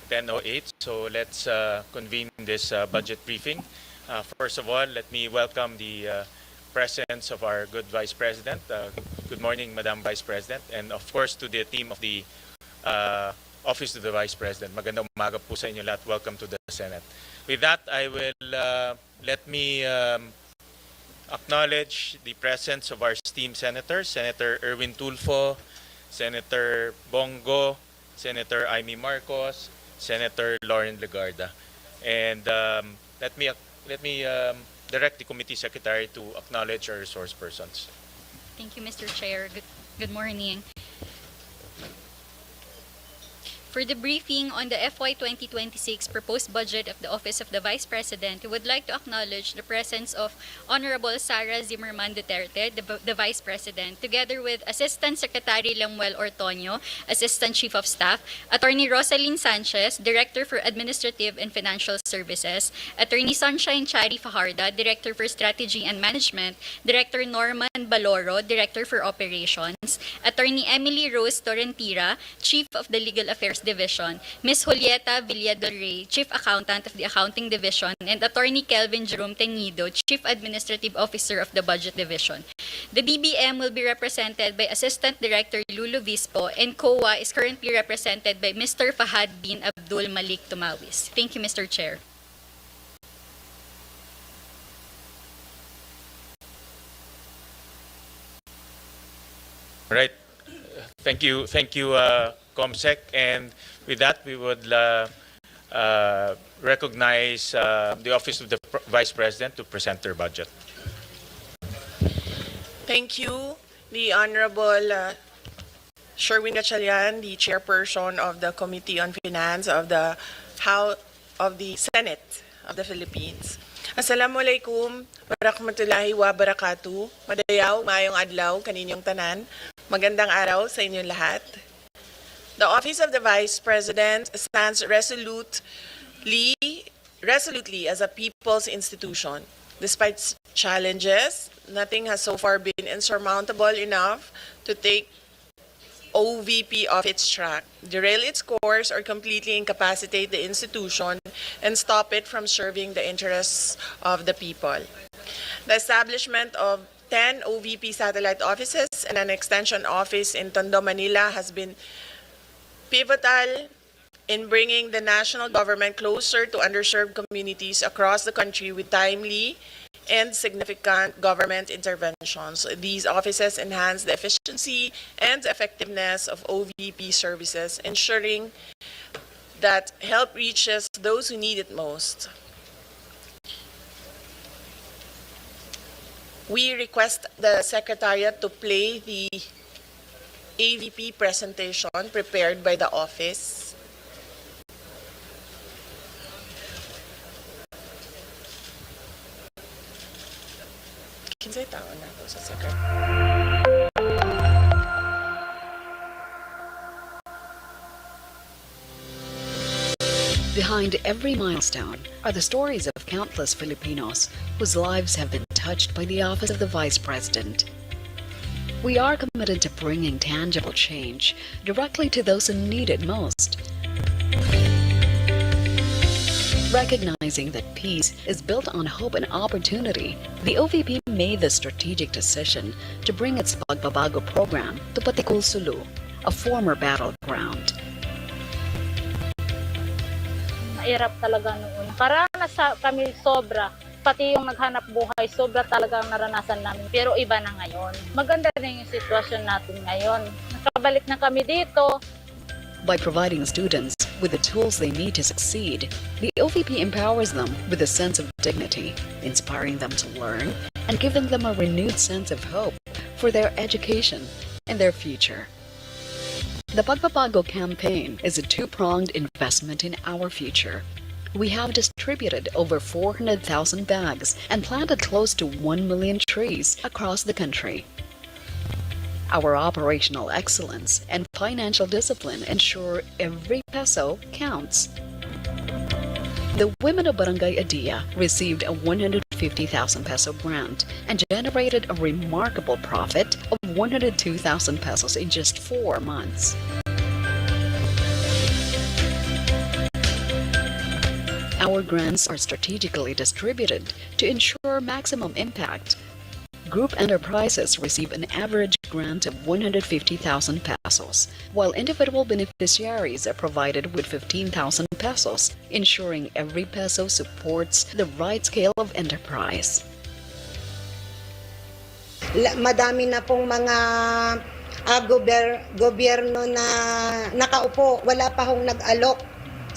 10:08, so let's convene this budget briefing. First of all, let me welcome the presence of our good Vice President. Good morning, Madam Vice President, and of course to the team of the Office of the Vice President. Magandang umaga po sa inyo lahat. Welcome to the Senate. With that, I will let me acknowledge the presence of our esteemed senators, Senator Erwin Tulfo, Senator Bongo, Senator Amy Marcos, Senator Lauren Legarda. And let me direct the committee secretary to acknowledge our resource persons. Thank you, Mr. Chair. Good morning. For the briefing on the FY 2026 proposed budget of the Office of the Vice President, we would like to acknowledge the presence of Honorable Sara Zimmerman Duterte, the Vice President, together with Assistant Secretary Lemuel Ortonio, Assistant Chief of Staff, Attorney Rosalyn Sanchez, Director for Administrative and Financial Services, Attorney Sunshine Chari Fajarda, Director for Strategy and Management, Director Norman Baloro, Director for Operations, Attorney Emily Rose Torrentira, Chief of the Legal Affairs Division, Ms. Julieta Villador Rey, Chief Accountant of the Accounting Division, and Attorney Kelvin Jerome Teñido, Chief Administrative Officer of the Budget Division. The BBM will be represented by Assistant Director Lulu Vispo, and COA is currently represented by Mr. Fahad bin Abdul Malik Tumawis. Thank you, Mr. Chair. Right. Thank you, Comsec. And with that, we would recognize the Office of the Vice President to present their budget. Thank you, the Honorable Sherwin Gatchalian, the Chairperson of the Committee on Finance of the Senate of the Philippines. Assalamualaikum warahmatullahi wabarakatuh. Madayaw, mayong adlaw, kaninyong tanan. Magandang araw sa inyong lahat. The Office of the Vice President stands resolutely as a people's institution. Despite challenges, nothing has so far been insurmountable enough to take OVP off its track, derail its course, or completely incapacitate the institution and stop it from serving the interests of the people. The establishment of 10 OVP satellite offices and an extension office in Tondo, Manila has been pivotal in bringing the national government closer to underserved communities across the country with timely and significant government interventions. These offices enhance the efficiency and effectiveness of OVP services, ensuring that help reaches those who need it most. We request the Secretariat to play the AVP presentation prepared by the office. Kinsay tao na ako sa Secretary. Behind every milestone are the stories of countless Filipinos whose lives have been touched by the Office of the Vice President. We are committed to bringing tangible change directly to those who need it most. Recognizing that peace is built on hope and opportunity, the OVP made the strategic decision to bring its Pagbabago program to Patikul Sulu, a former battleground. Mahirap talaga noon. Karanas kami sobra. Pati yung naghanap buhay, sobra talaga ang naranasan namin. Pero iba na ngayon. Maganda na yung sitwasyon natin ngayon. Nakabalik na kami dito. By providing students with the tools they need to succeed, the OVP empowers them with a sense of dignity, inspiring them to learn and giving them a renewed sense of hope for their education and their future. The Pagbabago campaign is a two-pronged investment in our future. We have distributed over 400,000 bags and planted close to 1 million trees across the country. Our operational excellence and financial discipline ensure every peso counts. The women of Barangay Adia received a 150,000 peso grant and generated a remarkable profit of 102,000 pesos in just 4 months. our grants are strategically distributed to ensure maximum impact. Group enterprises receive an average grant of 150,000 pesos, while individual beneficiaries are provided with 15,000 pesos, ensuring every peso supports the right scale of enterprise. Madami na pong mga gobyerno na nakaupo, wala pa hong nag-alok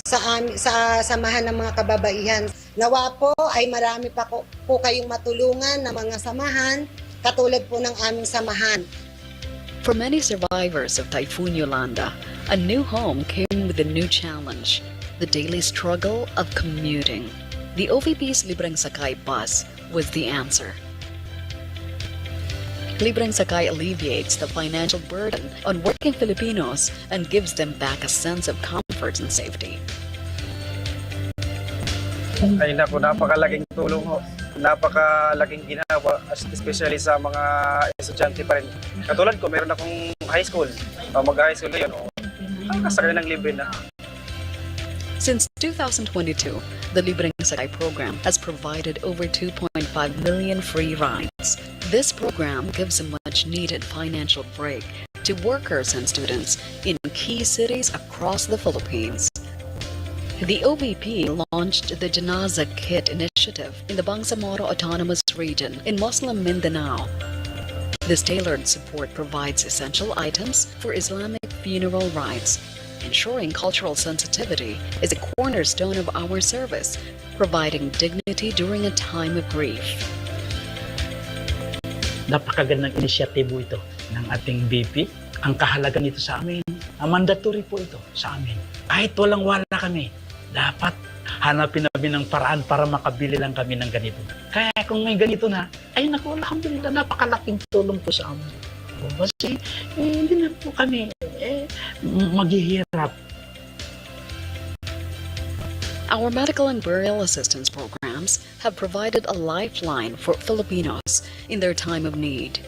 sa samahan ng mga kababaihan. Nawa po ay marami pa po kayong matulungan ng mga samahan katulad po ng aming samahan. For many survivors of Typhoon Yolanda, a new home came with a new challenge, the daily struggle of commuting. The OVP's Libreng Sakay bus was the answer. Libreng Sakay alleviates the financial burden on working Filipinos and gives them back a sense of comfort and safety. Ay naku, napakalaking tulong ho. Napakalaking ginawa, especially sa mga estudyante pa rin. Katulad ko, meron akong high school. Mag-high school ngayon, nakasakay ng libre na. Since 2022, the Libreng Sakay program has provided over 2.5 million free rides. This program gives a much-needed financial break to workers and students in key cities across the Philippines. The OVP launched the Janaza Kit initiative in the Bangsamoro Autonomous Region in Muslim Mindanao. This tailored support provides essential items for Islamic funeral rites. Ensuring cultural sensitivity is a cornerstone of our service, providing dignity during a time of grief. Napakagandang inisyatibo ito ng ating BP. Ang kahalaga nito sa amin, mandatory po ito sa amin. Kahit walang-wala kami, dapat hanapin namin ng paraan para makabili lang kami ng ganito. Kaya kung may ganito na, ay naku, alhamdulillah, napakalaking tulong po sa amin. Kasi hindi na po kami maghihirap. Our medical and burial assistance programs have provided a lifeline for Filipinos in their time of need.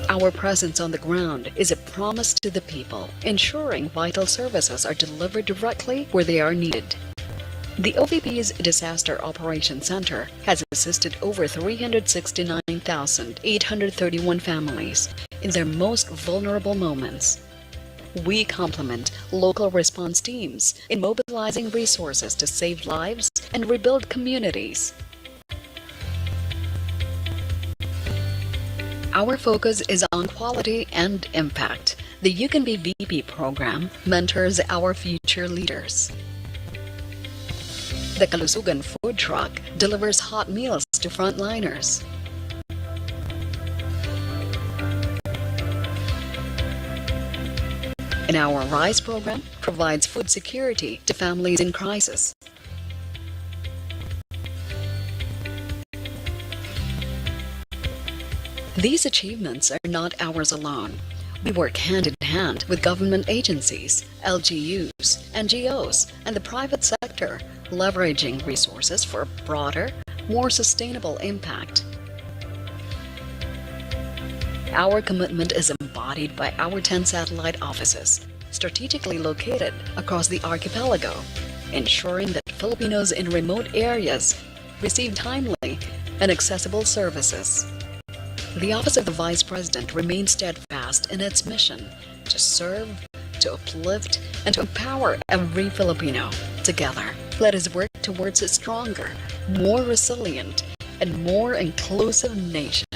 Our presence on the ground is a promise to the people, ensuring vital services are delivered directly where they are needed. The OVP's Disaster Operations Center has assisted over 369,831 families in their most vulnerable moments. We complement local response teams in mobilizing resources to save lives and rebuild communities. Our focus is on quality and impact. The You Can Be VP program mentors our future leaders. The Kalusugan food truck delivers hot meals to frontliners. And our RISE program provides food security to families in crisis. These achievements are not ours alone. We work hand in hand with government agencies, LGUs, NGOs, and the private sector, leveraging resources for a broader, more sustainable impact. Our commitment is embodied by our 10 satellite offices, strategically located across the archipelago, ensuring that Filipinos in remote areas receive timely and accessible services. The Office of the Vice President remains steadfast in its mission to serve, to uplift, and to empower every Filipino. Together, let us work towards a stronger, more resilient, and more inclusive nation.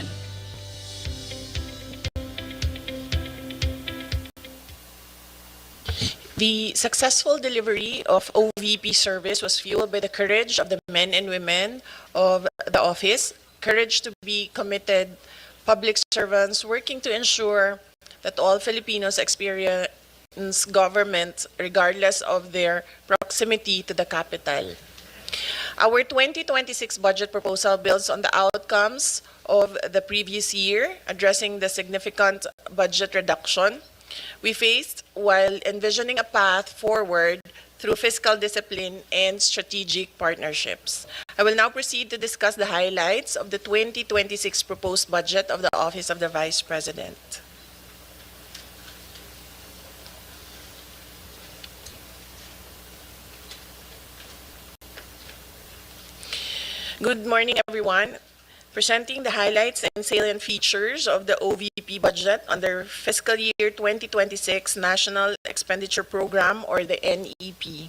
The successful delivery of OVP service was fueled by the courage of the men and women of the office, courage to be committed public servants working to ensure that all Filipinos experience government regardless of their proximity to the capital. Our 2026 budget proposal builds on the outcomes of the previous year, addressing the significant budget reduction we faced while envisioning a path forward through fiscal discipline and strategic partnerships. I will now proceed to discuss the highlights of the 2026 proposed budget of the Office of the Vice President. Good morning, everyone. Presenting the highlights and salient features of the OVP budget under fiscal year 2026 National Expenditure Program, or the NEP.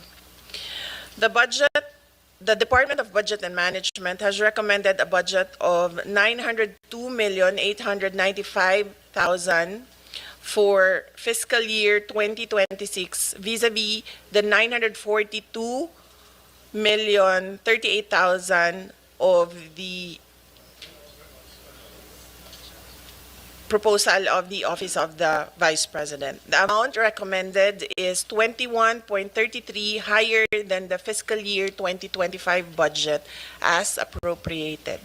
The Department of Budget and Management has recommended a budget of 902,895,000 for fiscal year 2026 vis-a-vis the 942,038,000 of the proposal of the Office of the Vice President. The amount recommended is 21.33 higher than the fiscal year 2025 budget as appropriated.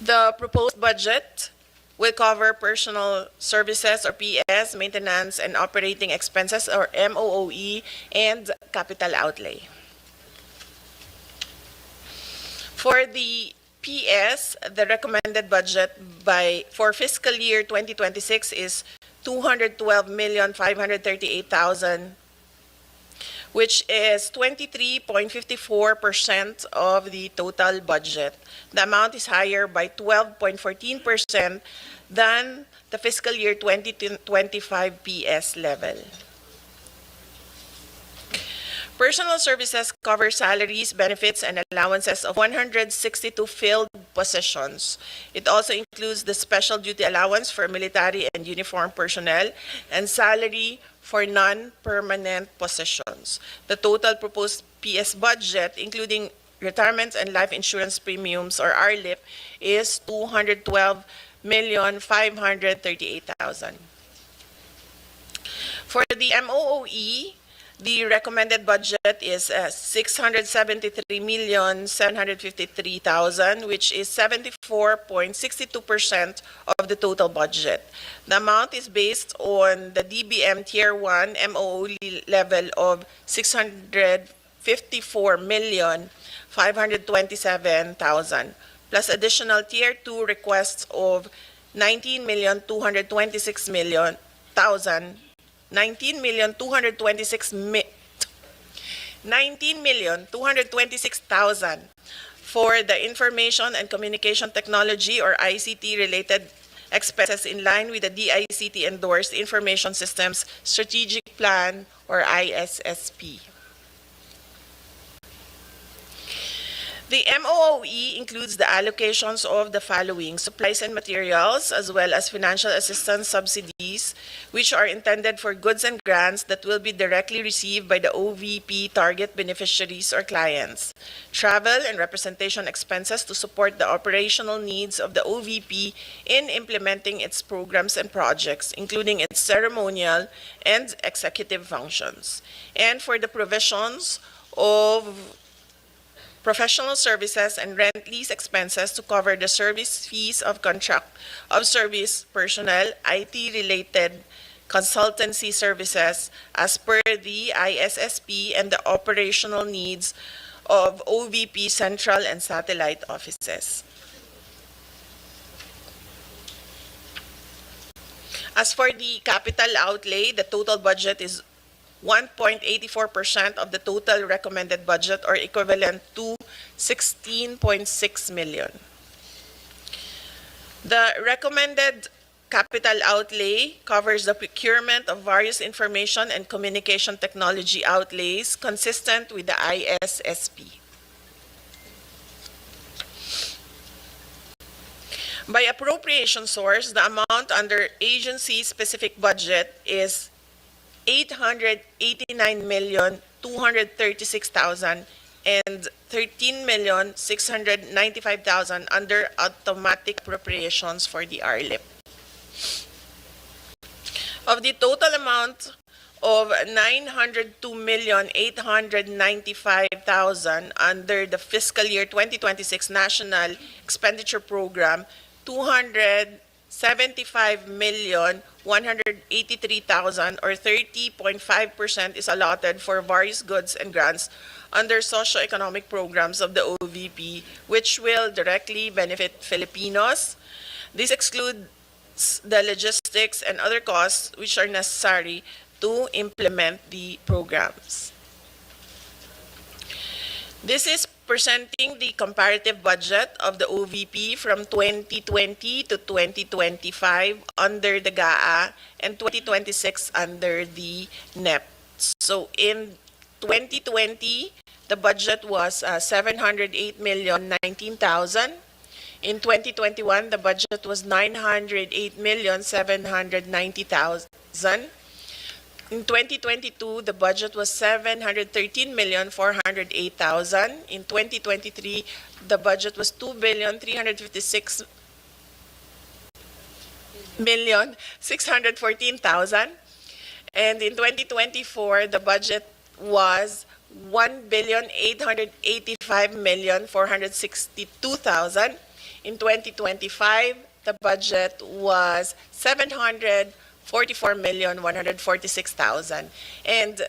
The proposed budget will cover personal services or PS, maintenance and operating expenses or MOOE, and capital outlay. For the PS, the recommended budget for fiscal year 2026 is 212,538,000, which is 23.54% of the total budget. The amount is higher by 12.14% than the fiscal year 2025 PS level. Personal services cover salaries, benefits, and allowances of 162 filled positions. It also includes the special duty allowance for military and uniformed personnel and salary for non-permanent positions. The total proposed PS budget, including retirement and life insurance premiums or RLIP, is 212,538,000. For the MOOE, the recommended budget is 673,753,000, which is 74.62% of the total budget. The amount is based on the DBM Tier 1 MOOE level of 654,527,000, plus additional Tier 2 requests of 19,226,000 for the information and communication technology or ICT related expenses in line with the DICT endorsed Information Systems Strategic Plan or ISSP. The MOOE includes the allocations of the following: supplies and materials, as well as financial assistance subsidies, which are intended for goods and grants that will be directly received by the OVP target beneficiaries or clients. Travel and representation expenses to support the operational needs of the OVP in implementing its programs and projects, including its ceremonial and executive functions. And for the provisions of professional services and rent lease expenses to cover the service fees of contract of service personnel, IT-related consultancy services as per the ISSP, and the operational needs of OVP central and satellite offices. As for the capital outlay, the total budget is 1.84% of the total recommended budget, or equivalent to 16.6 million. The recommended capital outlay covers the procurement of various information and communication technology outlays consistent with the ISSP. By appropriation source, the amount under agency-specific budget is 889,236,000 and 13,695,000 under automatic appropriations for the RLIP. Of the total amount of 902,895,000 under the fiscal year 2026 National Expenditure Program, 275,183,000 or 30.5% is allotted for various goods and grants under socio-economic programs of the OVP, which will directly benefit Filipinos. This excludes the logistics and other costs which are necessary to implement the programs. This is presenting the comparative budget of the OVP from 2020 to 2025 under the GAA and 2026 under the NEP. So in 2020, the budget was 708,019,000. In 2021, the budget was 908,790,000. In 2022, the budget was 713,408,000. In 2023, the budget was 2,356,614,000. And in 2024, the budget was 1,885,462,000. In 2025, the budget was 744,146,000. And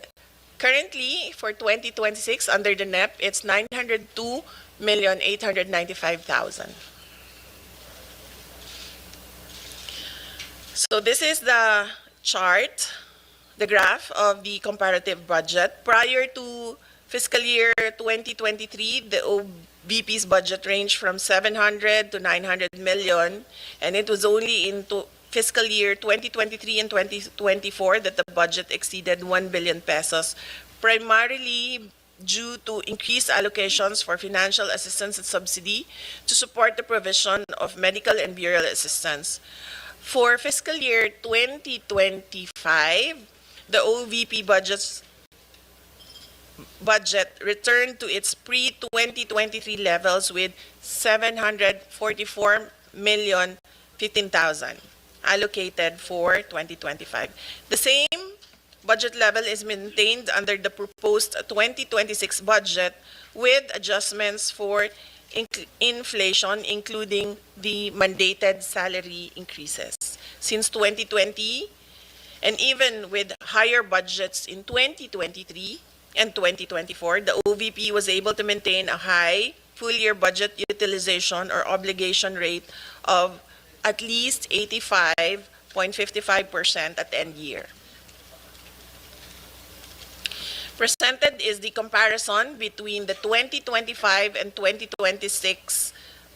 currently, for 2026, under the NEP, it's 902,895,000. So this is the chart, the graph of the comparative budget. Prior to fiscal year 2023, the OVP's budget ranged from 700 to 900 million, and it was only in fiscal year 2023 and 2024 that the budget exceeded 1 billion pesos, primarily due to increased allocations for financial assistance and subsidy to support the provision of medical and burial assistance. For fiscal year 2025, the OVP budget returned to its pre-2023 levels with 744,015,000 allocated for 2025. The same budget level is maintained under the proposed 2026 budget with adjustments for inflation, including the mandated salary increases. Since 2020, and even with higher budgets in 2023 and 2024, the OVP was able to maintain a high full-year budget utilization or obligation rate of at least 85.55% at end year. Presented is the comparison between the 2025 and 2026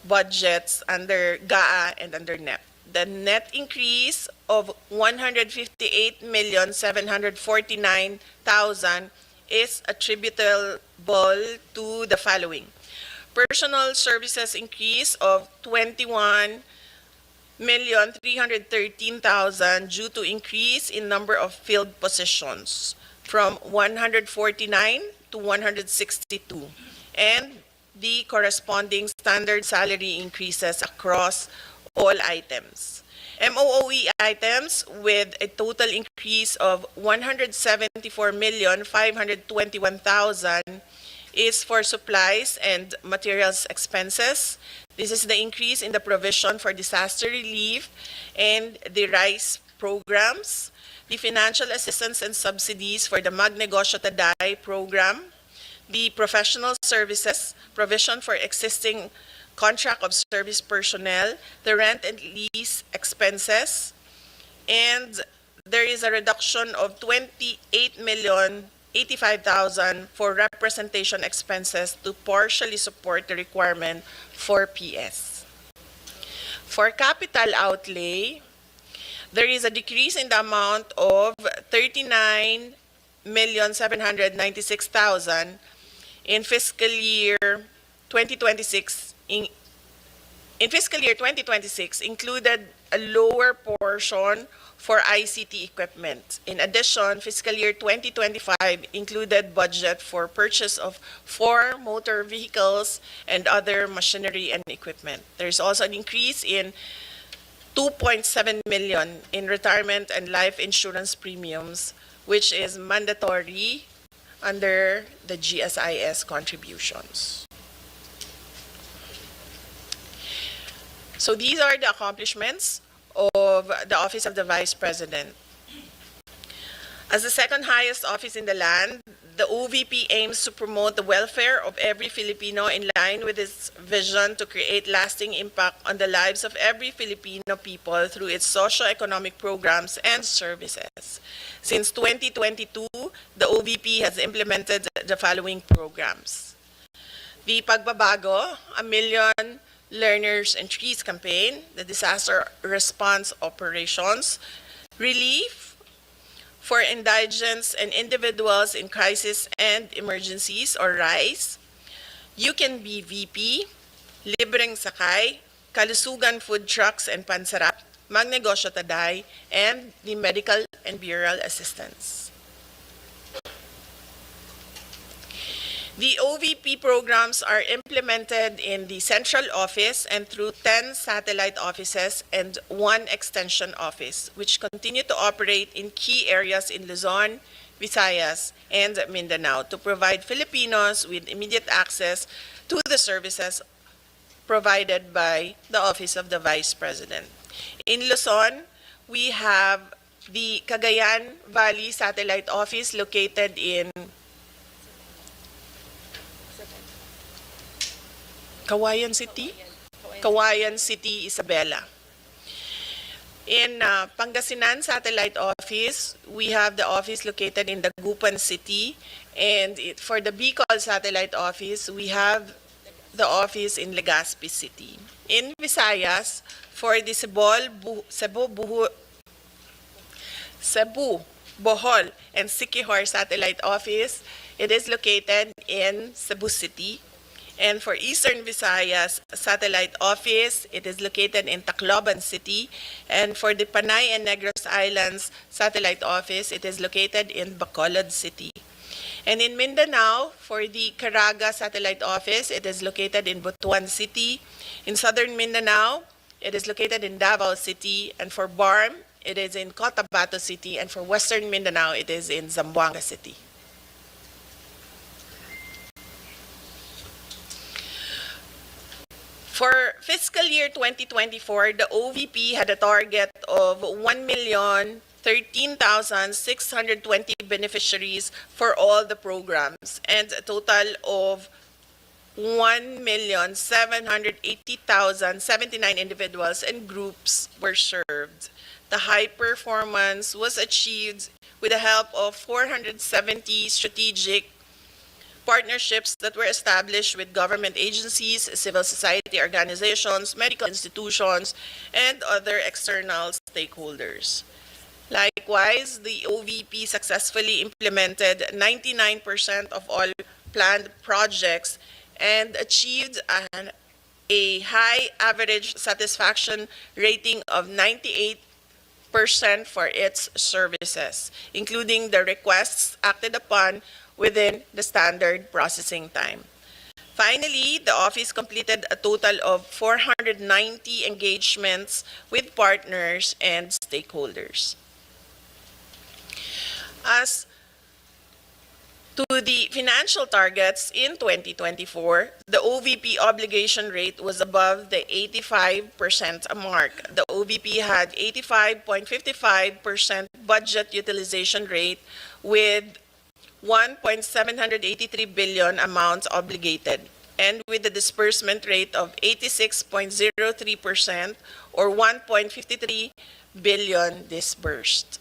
budgets under GAA and under NEP. The net increase of 158,749,000 is attributable to the following: personal services increase of 21,313,000 due to increase in number of field positions from 149 to 162, and the corresponding standard salary increases across all items. MOOE items with a total increase of 174,521,000 is for supplies and materials expenses. This is the increase in the provision for disaster relief and the rice programs, the financial assistance and subsidies for the Magnegosyo Taday program, the professional services, provision for existing contract of service personnel, the rent and lease expenses, and there is a reduction of 28,085,000 for representation expenses to partially support the requirement for PS. For capital outlay, there is a decrease in the amount of 39,796,000 in fiscal year 2026. In fiscal year 2026, included a lower portion for ICT equipment. In addition, fiscal year 2025 included budget for purchase of 4 motor vehicles and other machinery and equipment. There is also an increase in 2.7 million in retirement and life insurance premiums, which is mandatory under the GSIS contributions. So these are the accomplishments of the Office of the Vice President. As the second highest office in the land, the OVP aims to promote the welfare of every Filipino in line with its vision to create lasting impact on the lives of every Filipino people through its socio-economic programs and services. Since 2022, the OVP has implemented the following programs: the Pagbabago, A Million Learners and Trees campaign, the disaster response operations, relief for indigents and individuals in crisis and emergencies or RICE, You Can Be VP, Libreng Sakay, Kalusugan Food Trucks and Pansarap, Magnegosyo Taday, and the medical and burial assistance. The OVP programs are implemented in the central office and through 10 satellite offices and 1 extension office, which continue to operate in key areas in Luzon, Visayas, and Mindanao to provide Filipinos with immediate access to the services provided by the Office of the Vice President. In Luzon, we have the Cagayan Valley Satellite Office located in Kawayan City, Isabela. In Pangasinan Satellite Office, we have the office located in Dagupan City, and for the Bicol Satellite Office, we have the office in Legazpi City. In Visayas, for the Cebu, Bohol, and Siquijor Satellite Office, it is located in Cebu City. And for Eastern Visayas Satellite Office, it is located in Tacloban City. And for the Panay and Negros Islands Satellite Office, it is located in Bacolod City. And in Mindanao, for the Caraga Satellite Office, it is located in Butuan City. In Southern Mindanao, it is located in Davao City. And for BARM, it is in Cotabato City. And for Western Mindanao, it is in Zamboanga City. For fiscal year 2024, the OVP had a target of 1,013,620 beneficiaries for all the programs and a total of 1,780,079 individuals and groups were served. The high performance was achieved with the help of 470 strategic partnerships that were established with government agencies, civil society organizations, medical institutions, and other external stakeholders. Likewise, the OVP successfully implemented 99% of all planned projects and achieved a high average satisfaction rating of 98% for its services, including the requests acted upon within the standard processing time. Finally, the office completed a total of 490 engagements with partners and stakeholders. As to the financial targets in 2024, the OVP obligation rate was above the 85% mark. The OVP had 85.55% budget utilization rate with 1.783 billion amounts obligated, and with the disbursement rate of 86.03% or 1.53 billion disbursed.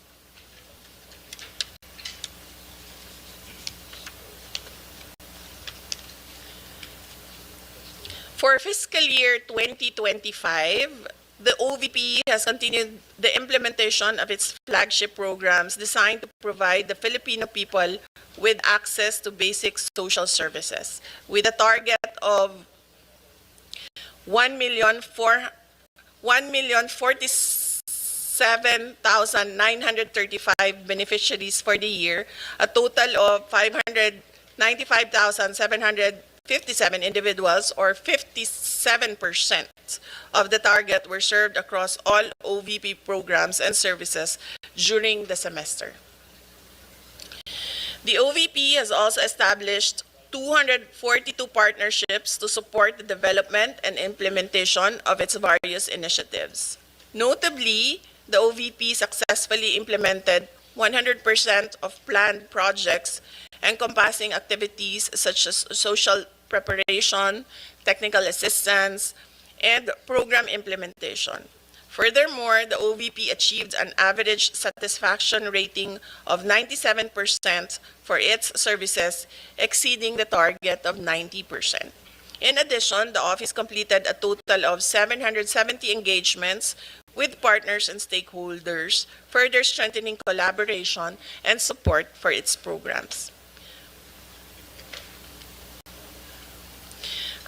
For fiscal year 2025, the OVP has continued the implementation of its flagship programs designed to provide the Filipino people with access to basic social services, with a target of 1,047,935 beneficiaries for the year, a total of 595,757 individuals, or 57% of the target were served across all OVP programs and services during the semester. The OVP has also established 242 partnerships to support the development and implementation of its various initiatives. Notably, the OVP successfully implemented 100% of planned projects encompassing activities such as social preparation, technical assistance, and program implementation. Furthermore, the OVP achieved an average satisfaction rating of 97% for its services, exceeding the target of 90%. In addition, the office completed a total of 770 engagements with partners and stakeholders, further strengthening collaboration and support for its programs.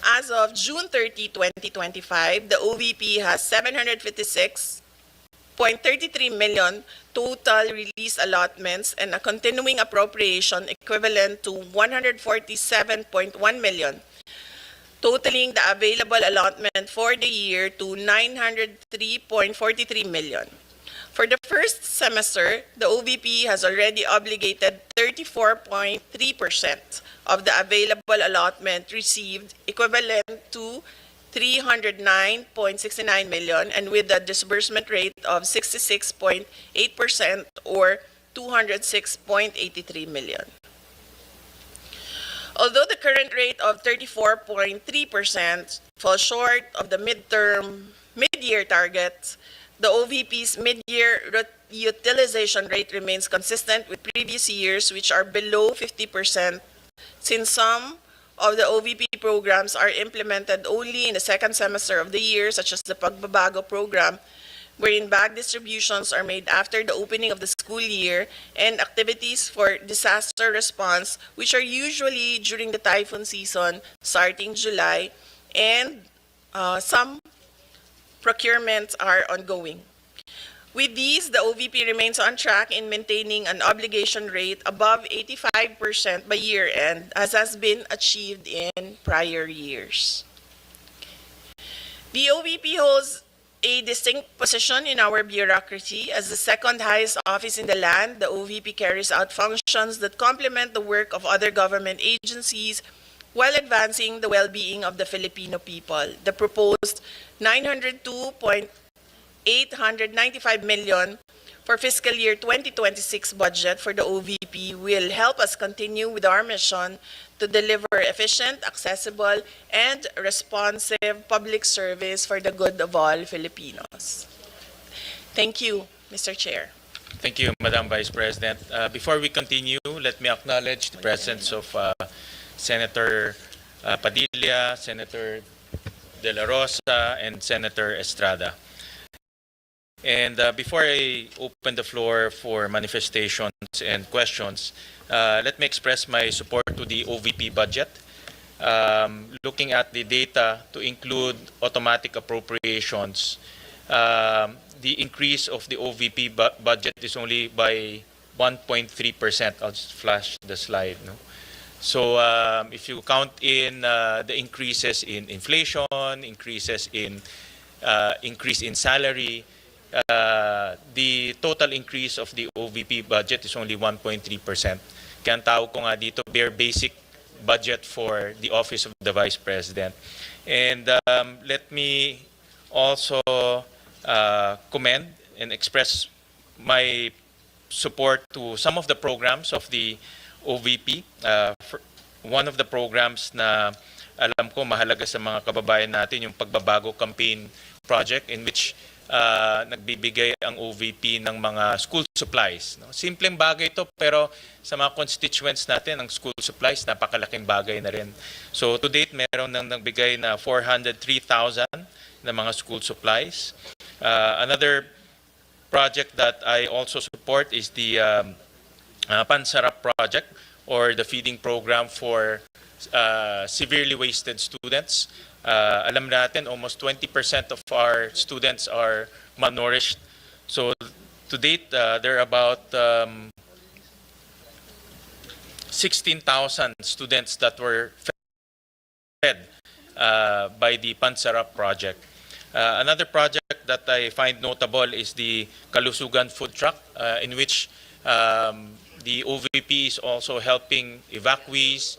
As of June 30, 2025, the OVP has 756.33 million total release allotments and a continuing appropriation equivalent to 147.1 million, totaling the available allotment for the year to 903.43 million. For the first semester, the OVP has already obligated 34.3% of the available allotment received, equivalent to 309.69 million, and with a disbursement rate of 66.8% or 206.83 million. Although the current rate of 34.3% falls short of the mid-year target, the OVP's mid-year utilization rate remains consistent with previous years, which are below 50%, since some of the OVP programs are implemented only in the second semester of the year, such as the Pagbabago program, wherein bag distributions are made after the opening of the school year, and activities for disaster response, which are usually during the typhoon season starting July, and some procurements are ongoing. With these, the OVP remains on track in maintaining an obligation rate above 85% by year-end, as has been achieved in prior years. The OVP holds a distinct position in our bureaucracy. As the second highest office in the land, the OVP carries out functions that complement the work of other government agencies while advancing the well-being of the Filipino people. The proposed 902.895 million for fiscal year 2026 budget for the OVP will help us continue with our mission to deliver efficient, accessible, and responsive public service for the good of all Filipinos. Thank you, Mr. Chair. Thank you, Madam Vice President. Before we continue, let me acknowledge the presence of Senator Padilla, Senator De La Rosa, and Senator Estrada. And before I open the floor for manifestations and questions, let me express my support to the OVP budget. Looking at the data to include automatic appropriations, the increase of the OVP budget is only by 1.3%. I'll just flash the slide. No? So if you count in the increases in inflation, increase in salary, the total increase of the OVP budget is only 1.3%. Kaya ang tawag ko nga dito, bare basic budget for the Office of the Vice President. And let me also commend and express my support to some of the programs of the OVP. One of the programs na alam ko mahalaga sa mga kababayan natin, yung Pagbabago Campaign Project, in which nagbibigay ang OVP ng mga school supplies. No? Simpleng bagay ito, pero sa mga constituents natin, ang school supplies, napakalaking bagay na rin. So to date, meron nang nagbigay na 403,000 na mga school supplies. Another project that I also support is the Pansarap project, or the feeding program for severely wasted students. Alam natin, almost 20% of our students are malnourished. So to date, there are about 16,000 students that were fed by the Pansarap project. Another project that I find notable is the Kalusugan Food Truck, in which the OVP is also helping evacuees,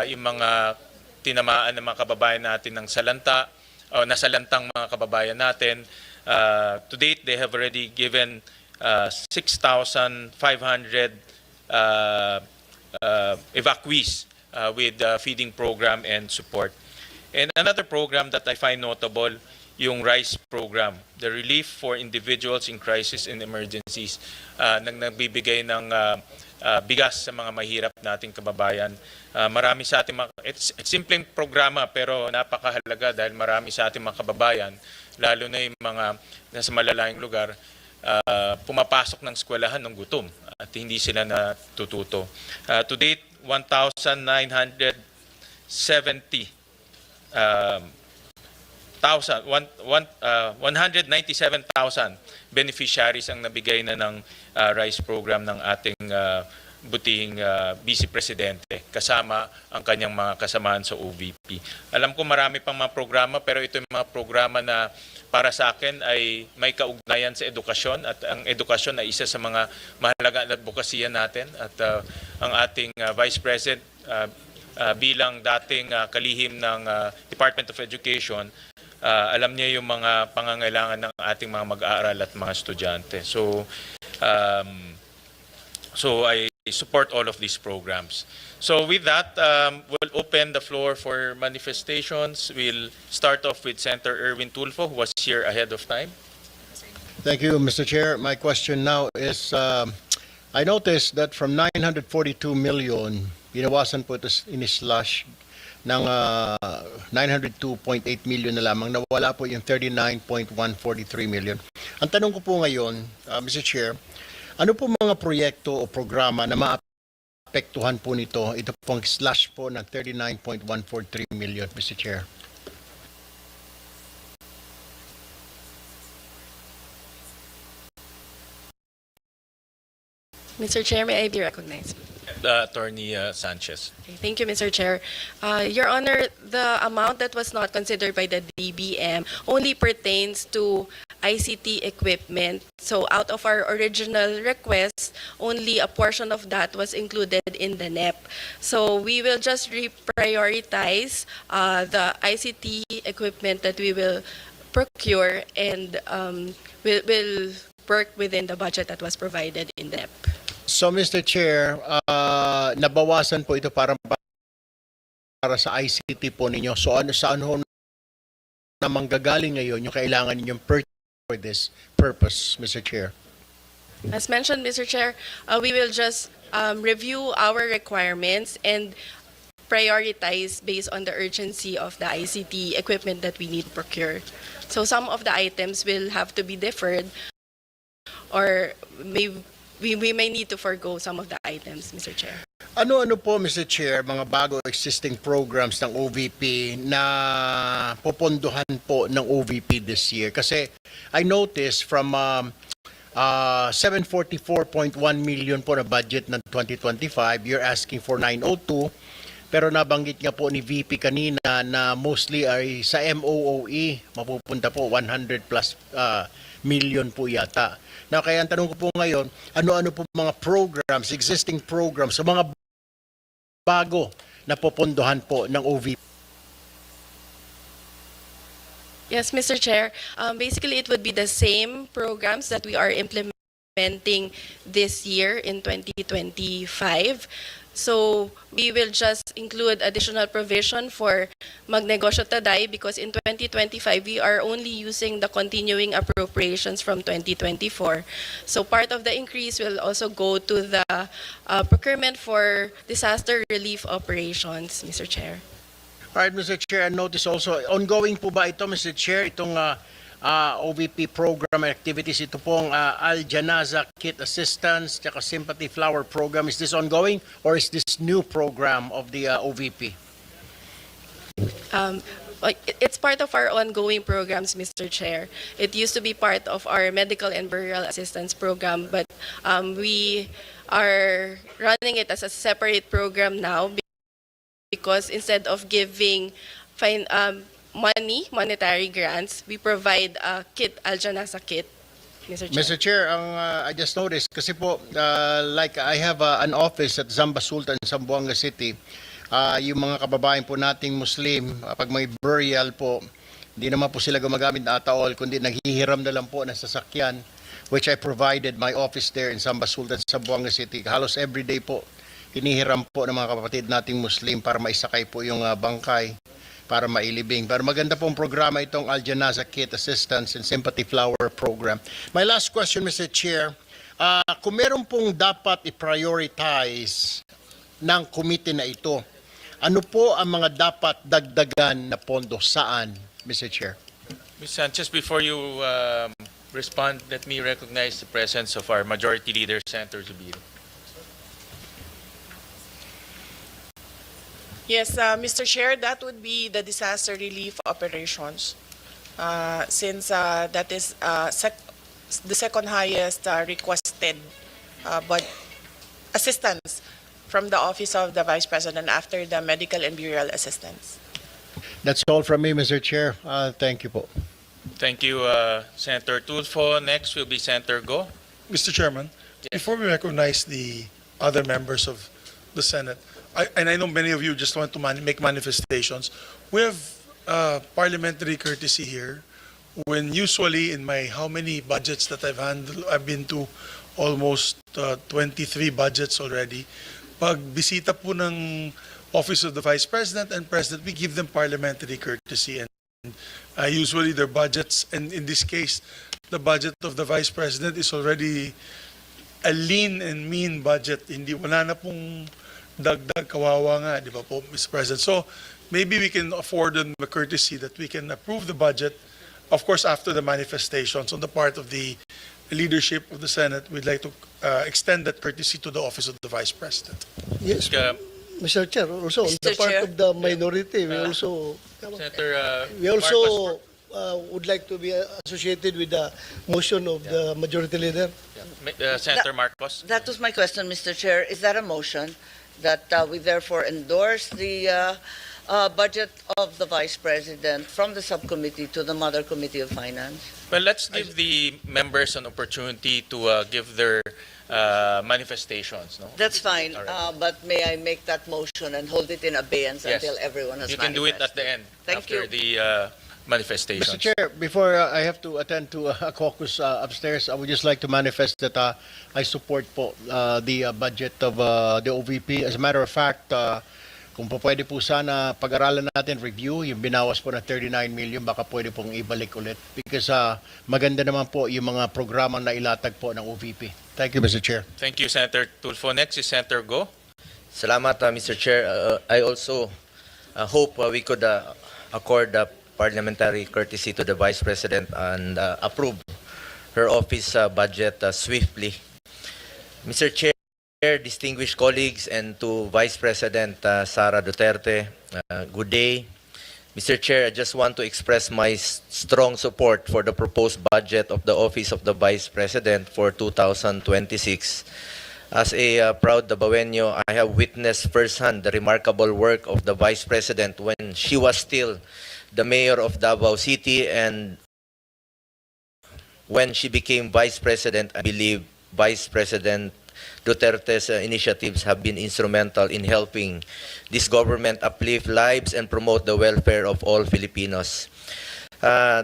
yung mga tinamaan ng mga kababayan natin ng salanta, o nasalantang mga kababayan natin. To date, they have already given 6,500 evacuees with feeding program and support. And another program that I find notable, yung RICE program, the Relief for Individuals in Crisis and Emergencies, nagbibigay ng bigas sa mga mahirap nating kababayan. Marami sa ating mga, it's simpleng programa pero napakahalaga dahil marami sa ating mga kababayan, lalo na yung mga nasa malalayong lugar, pumapasok ng eskwelahan ng gutom at hindi sila natututo. To date, 197,000 beneficiaries ang nabigay na ng rice program ng ating butihing Vice Presidente kasama ang kanyang mga kasamahan sa OVP. Alam ko marami pang mga programa pero ito yung mga programa na para sa akin ay may kaugnayan sa edukasyon at ang edukasyon ay isa sa mga mahalaga na advokasya natin at ang ating Vice President bilang dating kalihim ng Department of Education, alam niya yung mga pangangailangan ng ating mga mag-aaral at mga estudyante. So I support all of these programs. So with that, we'll open the floor for manifestations. We'll start off with Senator Erwin Tulfo, who was here ahead of time. Thank you, Mr. Chair. My question now is, I noticed that from 942 million, binawasan po ito in-slash ng 902.8 million na lamang, nawala po yung 39.143 million. Ang tanong ko po ngayon, Mr. Chair, ano po mga proyekto o programa na maapektuhan po nito, ito pong slash po ng 39.143 million, Mr. Chair? Mr. Chair, may I be recognized? Attorney Sanchez. Okay, thank you, Mr. Chair. Your Honor, the amount that was not considered by the DBM only pertains to ICT equipment. So out of our original request, only a portion of that was included in the NEP. So we will just reprioritize the ICT equipment that we will procure and will work within the budget that was provided in the NEP. So, Mr. Chair, nabawasan po ito para sa ICT po ninyo. So, saan ho na manggagaling ngayon yung kailangan ninyong purchase for this purpose, Mr. Chair? As mentioned, Mr. Chair, we will just review our requirements and prioritize based on the urgency of the ICT equipment that we need to procure. So some of the items will have to be deferred or we may need to forgo some of the items, Mr. Chair. Ano-ano po, Mr. Chair, mga bago existing programs ng OVP na popondohan po ng OVP this year? Kasi I noticed from 744.1 million po na budget ng 2025, you're asking for 902. Pero nabanggit nga po ni VP kanina na mostly ay sa MOOE, mapupunta po 100 plus million po yata. Now, kaya ang tanong ko po ngayon, ano-ano po mga programs, existing programs, sa mga bago na popondohan po ng OVP? Yes, Mr. Chair. Basically, it would be the same programs that we are implementing this year in 2025. So we will just include additional provision for Magnegosyo Taday because in 2025 we are only using the continuing appropriations from 2024. So part of the increase will also go to the procurement for disaster relief operations, Mr. Chair. All right, Mr. Chair, I notice also, ongoing po ba ito, Mr. Chair, itong OVP program activities, ito pong Al-Janaza Kit Assistance, tsaka Sympathy Flower Program, is this ongoing or is this new program of the OVP? It's part of our ongoing programs, Mr. Chair. It used to be part of our medical and burial assistance program, but we are running it as a separate program now because instead of giving monetary grants, we provide a kit, Al-Janasa kit, Mr. Chair. Mr. Chair, I just noticed, kasi po, like I have an office at Zamba Sultan, Zamboanga City. Yung mga kababayan po nating Muslim, pag may burial po, hindi naman po sila gumagamit na ataol, kundi naghihiram na lang po ng sasakyan, which I provided my office there in Zamba Sultan, Zamboanga City. Halos everyday po, hinihiram po ng mga kapatid nating Muslim para maisakay po yung bangkay, para mailibing. Pero maganda pong programa itong Al-Janaza Kit Assistance and Sympathy Flower Program. My last question, Mr. Chair, Kung meron pong dapat i-prioritize ng committee na ito, ano po ang mga dapat dagdagan na pondo? Saan, Mr. Chair? Ms. Sanchez, before you respond, let me recognize the presence of our Majority Leader, Senator Zubiri. Yes, Mr. Chair, that would be the disaster relief operations. Since that is the second highest requested but assistance from the Office of the Vice President after the medical and burial assistance. That's all from me, Mr. Chair. Thank you po. Thank you, Senator Tulfo. Next will be Senator Go. Mr. Chairman, Yes. before we recognize the other members of the Senate, I know many of you just want to make manifestations. We have parliamentary courtesy here when usually in my how many budgets that I've handled, I've been to almost 23 budgets already. Pag bisita po ng Office of the Vice President and President, we give them parliamentary courtesy, and usually their budgets, and in this case, the budget of the Vice President is already a lean and mean budget. Hindi, wala na pong dagdag, kawawa nga, di ba po, Mr. President? So maybe we can afford them the courtesy that we can approve the budget, of course, after the manifestations on the part of the leadership of the Senate. We'd like to extend that courtesy to the Office of the Vice President. Yes, Mr. Chair, also on the Mr. part Chair. of the minority, we also Senator we would like to be associated with the motion of the majority leader. Senator Marcos. That was my question, Mr. Chair. Is that a motion that we therefore endorse the budget of the Vice President from the subcommittee to the Mother Committee of Finance? Well, let's give the members an opportunity to give their manifestations. No? That's fine, All right. but may I make that motion and hold it in abeyance Yes. until everyone has You can do it at manifested? the end Thank after you. the manifestations. Mr. Chair, before I have to attend to a caucus upstairs, I would just like to manifest that I support po the budget of the OVP. As a matter of fact, kung po pwede po sana pag-aralan natin, review, yung binawas po na 39 million, baka pwede pong ibalik ulit. Because maganda naman po yung mga programang na ilatag po ng OVP. Thank you, Mr. Chair. Thank you, Senator Tulfo. Next is Senator Go. Salamat, Mr. Chair. I also hope we could accord parliamentary courtesy to the Vice President and approve her office budget swiftly. Mr. Chair, distinguished colleagues, and to Vice President Sara Duterte, good day. Mr. Chair, I just want to express my strong support for the proposed budget of the Office of the Vice President for 2026. As a proud Dabawenyo, I have witnessed firsthand the remarkable work of the Vice President when she was still the mayor of Davao City, and when she became Vice President, I believe Vice President Duterte's initiatives have been instrumental in helping this government uplift lives and promote the welfare of all Filipinos.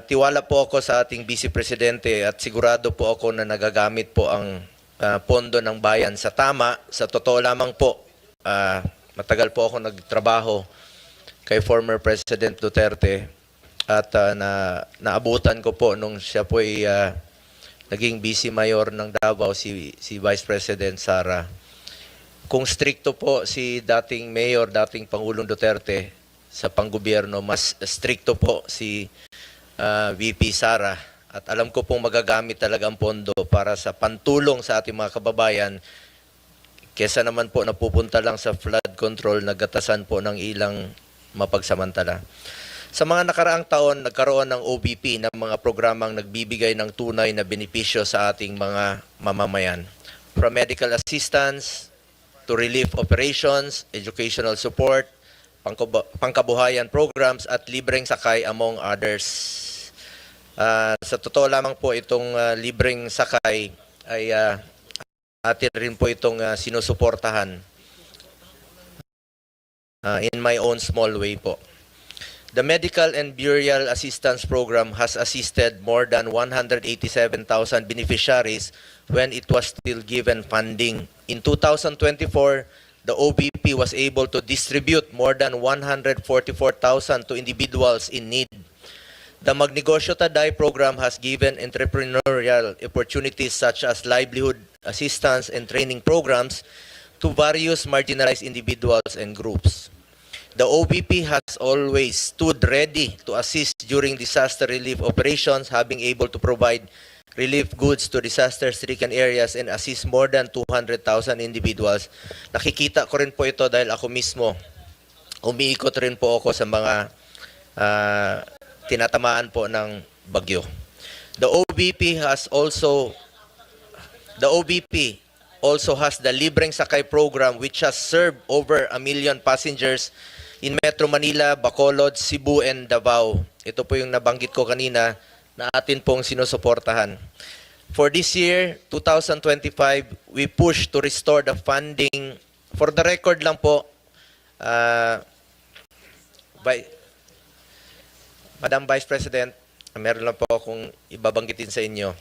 Tiwala po ako sa ating Vice Presidente at sigurado po ako na nagagamit po ang pondo ng bayan sa tama. Sa totoo lamang po, matagal po ako nagtrabaho kay former President Duterte at naabutan ko po nung siya po ay naging vice mayor ng Davao, si Vice President Sara. Kung stricto po si dating mayor, dating Pangulong Duterte sa panggobyerno, mas stricto po si VP Sara. At alam ko pong magagamit talaga ang pondo para sa pantulong sa ating mga kababayan, kesa naman po napupunta lang sa flood control, naggatasan po ng ilang mapagsamantala. Sa mga nakaraang taon, nagkaroon ng OVP ng mga programang nagbibigay ng tunay na benepisyo sa ating mga mamamayan. From medical assistance to relief operations, educational support, pangkabuhayan programs at libreng sakay among others. Sa totoo lamang po itong libreng sakay ay atin rin po itong sinusuportahan in my own small way po. The Medical and Burial Assistance Program has assisted more than 187,000 beneficiaries when it was still given funding. In 2024, the OVP was able to distribute more than 144,000 to individuals in need. The Magnegosyo Taday program has given entrepreneurial opportunities such as livelihood assistance and training programs to various marginalized individuals and groups. The OVP has always stood ready to assist during disaster relief operations, having able to provide relief goods to disaster-stricken areas and assist more than 200,000 individuals. Nakikita ko rin po ito dahil ako mismo, umiikot rin po ako sa mga tinatamaan po ng bagyo. The OVP also has the Libreng Sakay program, which has served over 1 million passengers in Metro Manila, Bacolod, Cebu, and Davao. Ito po yung nabanggit ko kanina na atin pong sinusuportahan. For this year, 2025, we push to restore the funding. For the record lang po, Madam Vice President, meron lang po akong ibabanggitin sa inyo.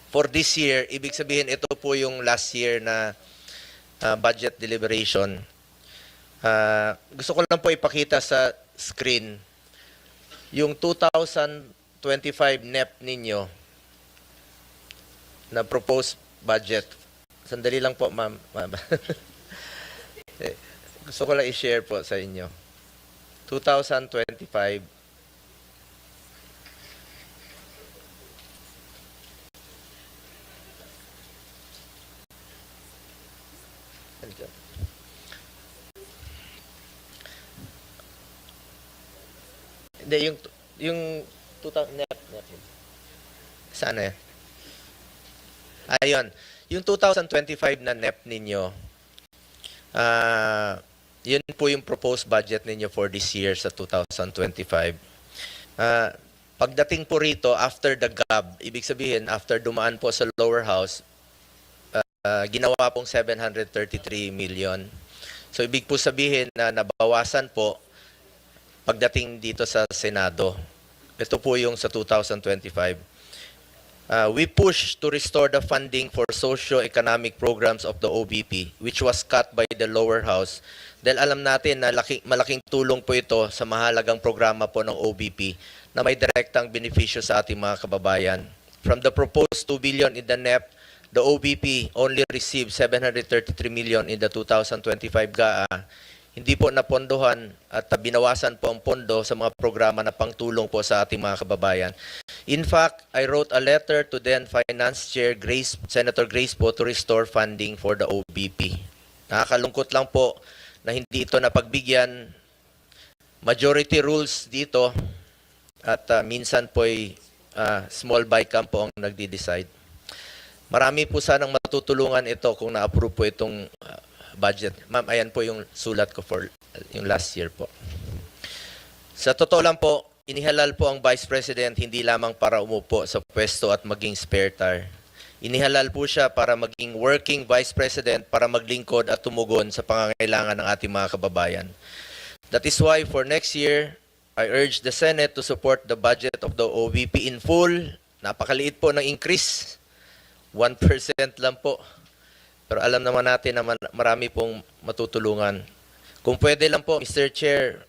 For this year, ibig sabihin ito po yung last year na budget deliberation. Gusto ko lang po ipakita sa screen yung 2025 NEP ninyo na proposed budget. Sandali lang po, ma'am. Gusto ko lang i-share po sa inyo. 2025. Hindi, yung 2000 NEP. Saan na yan? Ayun. Yung 2025 na NEP ninyo, yun po yung proposed budget ninyo for this year sa 2025. Pagdating po rito, after the GAB, ibig sabihin, after dumaan po sa lower house, ginawa pong 733 million. So, ibig po sabihin na nabawasan po pagdating dito sa Senado. Ito po yung sa 2025. We push to restore the funding for socio-economic programs of the OVP, which was cut by the lower house. Dahil alam natin na malaking tulong po ito sa mahalagang programa po ng OVP na may direktang benepisyo sa ating mga kababayan. From the proposed 2 billion in the NEP, the OVP only received 733 million in the 2025 GAA. Hindi po napondohan at binawasan po ang pondo sa mga programa na pangtulong po sa ating mga kababayan. In fact, I wrote a letter to then Finance Chair Senator Grace po to restore funding for the OVP. Nakakalungkot lang po na hindi ito napagbigyan. Majority rules dito at minsan po'y small bycam po ang nagdi-decide. Marami po sanang matutulungan ito kung na-approve po itong budget. Ma'am, ayan po yung sulat ko for yung last year po. Sa totoo lang po, inihalal po ang Vice President hindi lamang para umupo sa pwesto at maging spare tire. Inihalal po siya para maging working Vice President para maglingkod at tumugon sa pangangailangan ng ating mga kababayan. That is why for next year, I urge the Senate to support the budget of the OVP in full. Napakaliit po ng increase. 1% lang po. Pero alam naman natin na marami pong matutulungan. Kung pwede lang po, Mr. Chair,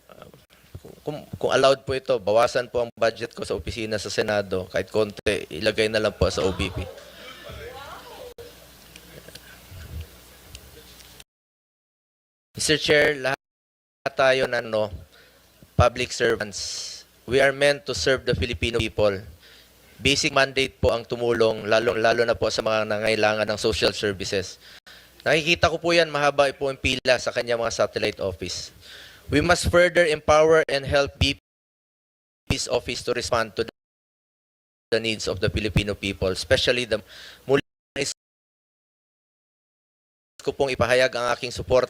kung allowed po ito, bawasan po ang budget ko sa opisina sa Senado. Kahit konti, ilagay na lang po sa OVP. Mr. Chair, lahat tayo na public servants. We are meant to serve the Filipino people. Basic mandate po ang tumulong, lalo na po sa mga nangailangan ng social services. Nakikita ko po yan, mahaba po ang pila sa kanyang mga satellite office. We must further empower and help BP's office to respond to the needs of the Filipino people, especially muli ko pong ipahayag ang aking support.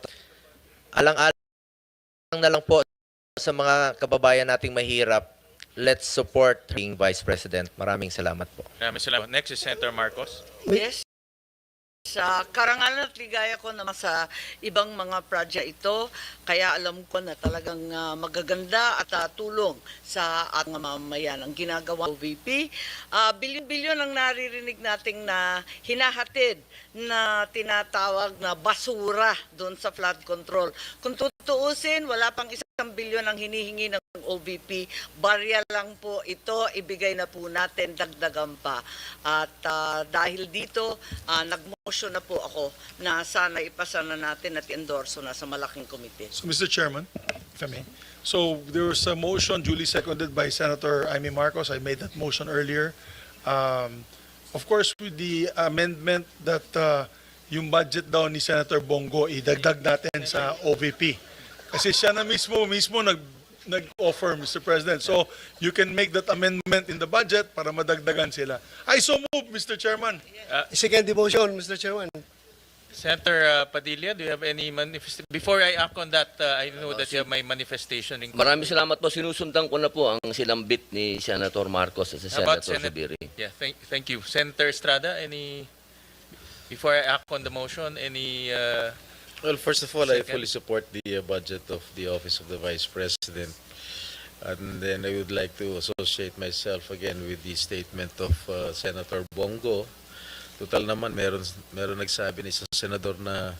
Alang-alang na lang po sa mga kababayan nating mahirap. Let's support being Vice President. Maraming salamat po. Maraming salamat. Next is Senator Marcos. Yes. Sa karangalan at ligaya ko naman sa ibang mga project ito, kaya alam ko na talagang magaganda at tulong sa ating mamamayan ang ginagawa ng OVP. Bilyon-bilyon ang naririnig nating na hinahatid na tinatawag na basura doon sa flood control. Kung tuusin, wala pang 1 bilyon ang hinihingi ng OVP. Barya lang po ito, ibigay na po natin, dagdagan pa. At dahil dito, nag-motion na po ako na sana ipasa na natin at endorso na sa malaking komite. So, Mr. Chairman, if I may. So, there was a motion duly seconded by Senator Amy Marcos. I made that motion earlier. Of course, with the amendment that yung budget daw ni Senator Bongo, idagdag natin sa OVP. Kasi siya na mismo nag-offer, Mr. President. So, you can make that amendment in the budget para madagdagan sila. I so move, Mr. Chairman. Second the motion, Mr. Chairman. Senator Padilla, do you have any manifestation? Before I act on that, I know that you have my manifestation. Maraming salamat po. Sinusundan ko na po ang silambit ni Senator Marcos at si About Senator Subiri. Yeah, thank you. Senator Estrada, before I act on the motion, Well, first of all, I Second. fully support the budget of the Office of the Vice President. And then I would like to associate myself again with the statement of Senator Bongo. Total naman, meron nagsabi ni isang senador na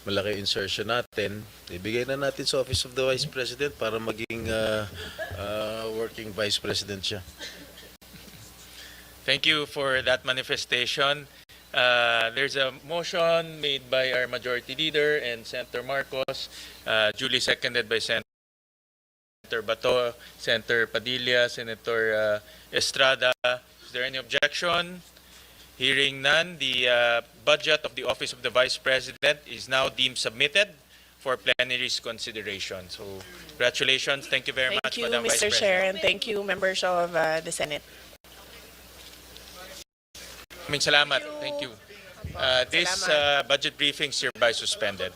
malaki insertion natin. Ibigay na natin sa Office of the Vice President para maging working Vice President siya. Thank you for that manifestation. There's a motion made by our Majority Leader and Senator Marcos, duly seconded by Senator Bato, Senator Padilla, Senator Estrada. Is there any objection? Hearing none, the budget of the Office of the Vice President is now deemed submitted for plenary's consideration. So, congratulations. Thank you very much, Madam Vice Mr. President. Chair, and thank you, members of the Senate. Maraming salamat. Thank you. This budget briefing is hereby suspended.